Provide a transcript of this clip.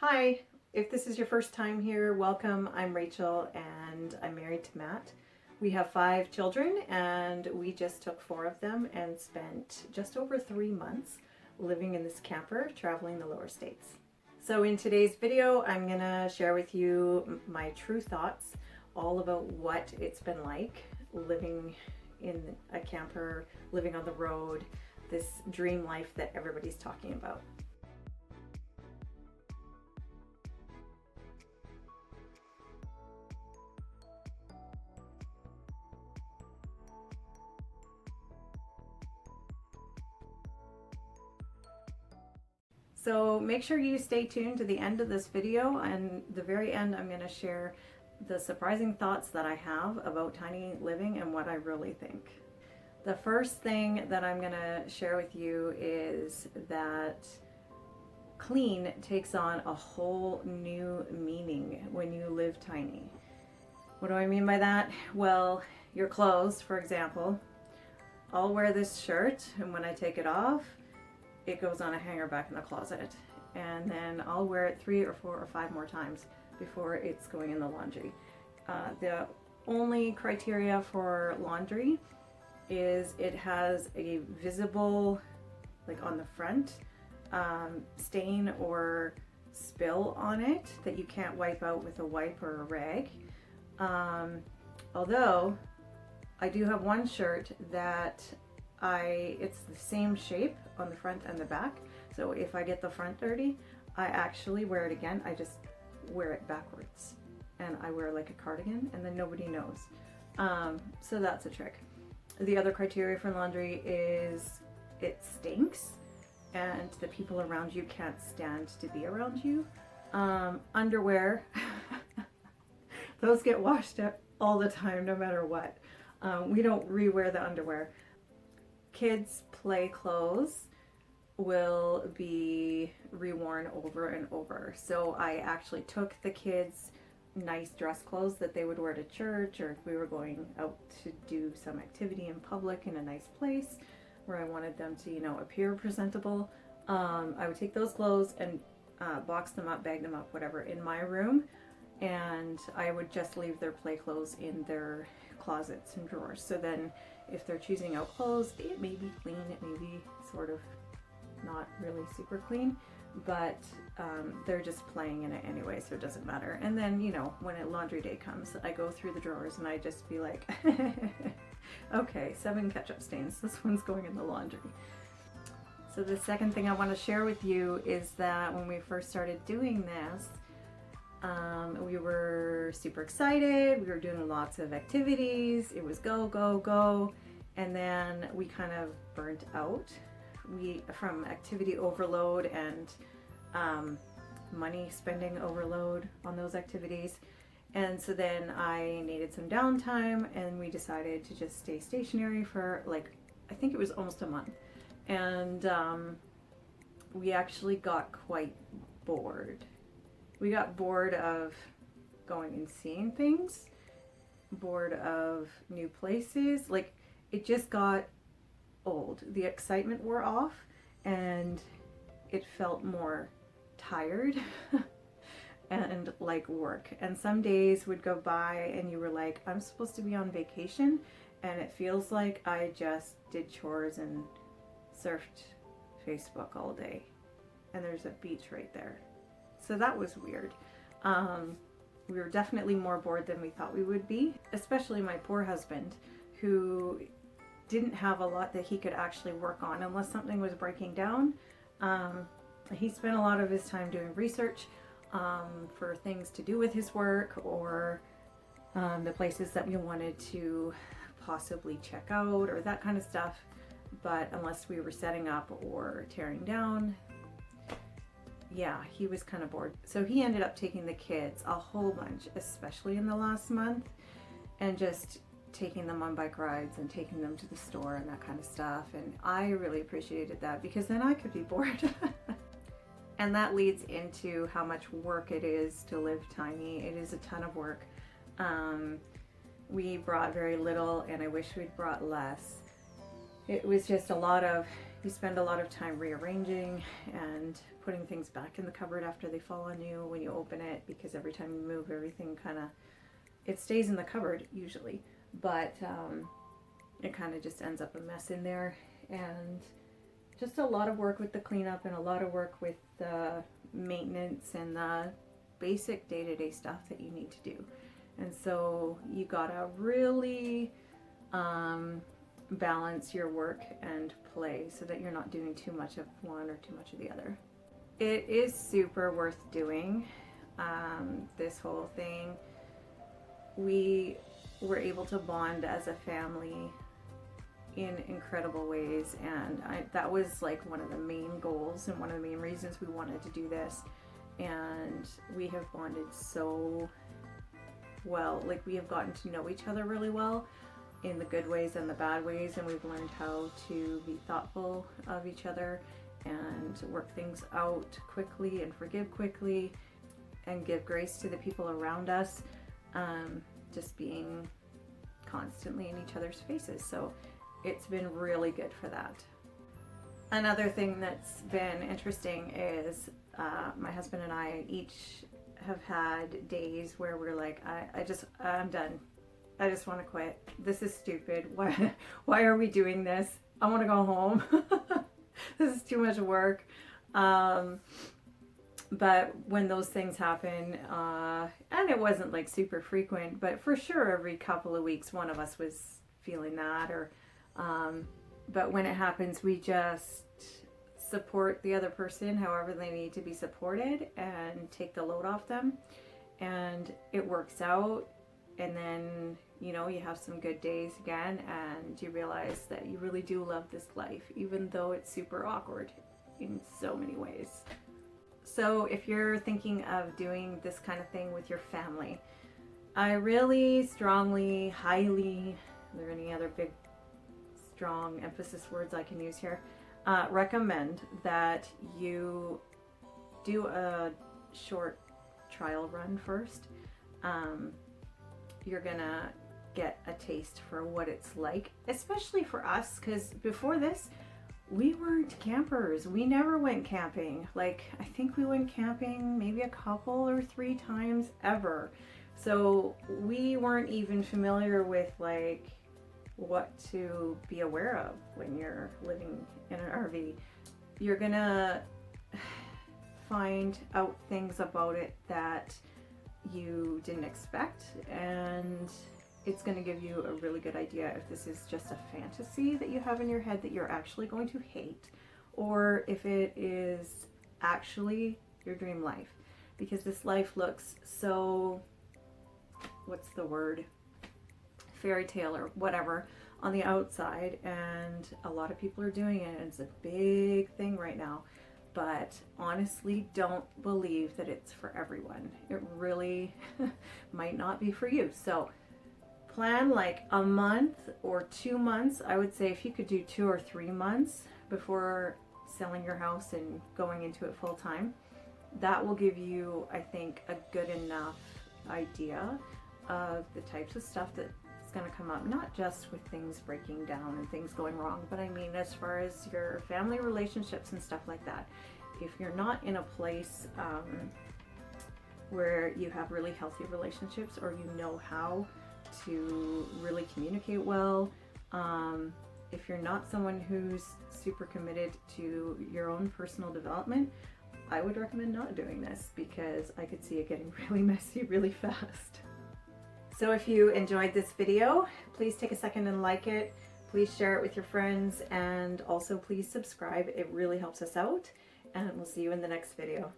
Hi, if this is your first time here, welcome. I'm Rachel and I'm married to Matt. We have 5 children and we just took 4 of them and spent just over 3 months living in this camper, traveling the lower states. So in today's video, I'm gonna share with you my true thoughts all about what it's been like living in a camper, living on the road, this dream life that everybody's talking about. So make sure you stay tuned to the end of this video, and the very end I'm going to share the surprising thoughts that I have about tiny living and what I really think. The first thing that I'm going to share with you is that clean takes on a whole new meaning when you live tiny. What do I mean by that? Well, your clothes, for example. I'll wear this shirt, and when I take it off, it goes on a hanger back in the closet, and then I'll wear it 3 or 4 or 5 more times before it's going in the laundry. The only criteria for laundry is it has a visible, like on the front, stain or spill on it that you can't wipe out with a wipe or a rag. Although I do have one shirt that it's the same shape on the front and the back, so if I get the front dirty, I actually wear it again. I just wear it backwards and I wear like a cardigan, and then nobody knows. So that's a trick. The other criteria for laundry is it stinks and the people around you can't stand to be around you. Underwear, those get washed up all the time no matter what. We don't rewear the underwear. Kids' play clothes will be reworn over and over. So I actually took the kids' nice dress clothes that they would wear to church, or if we were going out to do some activity in public in a nice place where I wanted them to, appear presentable. I would take those clothes and box them up, bag them up, whatever, in my room, and I would just leave their play clothes in their closets and drawers. So then if they're choosing out clothes, it may be clean, it may be sort of not really super clean, but they're just playing in it anyway, so it doesn't matter. And then, when laundry day comes, I go through the drawers and I just be like, okay, 7 ketchup stains, this one's going in the laundry. So the second thing I want to share with you is that when we first started doing this, we were super excited. We were doing lots of activities. It was go, go, go. And then we kind of burnt out from activity overload and money spending overload on those activities. And so then I needed some downtime, and we decided to just stay stationary for I think it was almost a month. And we actually got quite bored. We got bored of going and seeing things, bored of new places. It just got old. The excitement wore off and it felt more tired and like work. And some days would go by and you were like, I'm supposed to be on vacation, and it feels like I just did chores and surfed Facebook all day, and there's a beach right there. So that was weird. We were definitely more bored than we thought we would be, especially my poor husband, who didn't have a lot that he could actually work on unless something was breaking down. He spent a lot of his time doing research for things to do with his work, or the places that we wanted to possibly check out, or that kind of stuff. But unless we were setting up or tearing down, yeah, he was kind of bored. So he ended up taking the kids a whole bunch, especially in the last month, and just taking them on bike rides and taking them to the store and that kind of stuff. And I really appreciated that, because then I could be bored. And that leads into how much work it is to live tiny. It is a ton of work. We brought very little, and I wish we'd brought less. It was just a lot of We spend a lot of time rearranging and putting things back in the cupboard after they fall on you when you open it, because every time you move, everything kind of, it stays in the cupboard usually, but it kind of just ends up a mess in there. And just a lot of work with the cleanup and a lot of work with the maintenance and the basic day-to-day stuff that you need to do. And so you gotta really balance your work and play so that you're not doing too much of one or too much of the other. It is super worth doing, this whole thing. We were able to bond as a family in incredible ways, and that was like one of the main goals and one of the main reasons we wanted to do this. And we have bonded so well. Like, we have gotten to know each other really well in the good ways and the bad ways, and we've learned how to be thoughtful of each other and work things out quickly and forgive quickly and give grace to the people around us, just being constantly in each other's faces. So it's been really good for that. Another thing that's been interesting is my husband and I each have had days where we're like, I'm done. I just want to quit. This is stupid. Why are we doing this? I want to go home. This is too much work. But when those things happen, and it wasn't like super frequent, but for sure every couple of weeks one of us was feeling that, or but when it happens, we just support the other person however they need to be supported and take the load off them, and it works out. And then, you know, you have some good days again, and you realize that you really do love this life, even though it's super awkward in so many ways. So if you're thinking of doing this kind of thing with your family, I really strongly, highly, are there any other big, strong emphasis words I can use here? Recommend that you do a short trial run first. You're gonna get a taste for what it's like, especially for us, because before this, we weren't campers. We never went camping. Like, I think we went camping maybe a couple or 3 times ever. So we weren't even familiar with like what to be aware of when you're living in an RV. You're gonna find out things about it that you didn't expect, and it's going to give you a really good idea if this is just a fantasy that you have in your head that you're actually going to hate, or if it is actually your dream life. Because this life looks so, what's the word, fairy tale or whatever on the outside, and a lot of people are doing it, and it's a big thing right now. But honestly, don't believe that it's for everyone. It really might not be for you. So plan like a month or 2 months. I would say if you could do 2 or 3 months before selling your house and going into it full time, that will give you, I think, a good enough idea of the types of stuff that's going to come up, not just with things breaking down and things going wrong, but I mean as far as your family relationships and stuff like that. If you're not in a place where you have really healthy relationships, or you know how to really communicate well, if you're not someone who's super committed to your own personal development, I would recommend not doing this, because I could see it getting really messy really fast. So if you enjoyed this video, please take a second and like it. Please share it with your friends, and also please subscribe. It really helps us out, and we'll see you in the next video.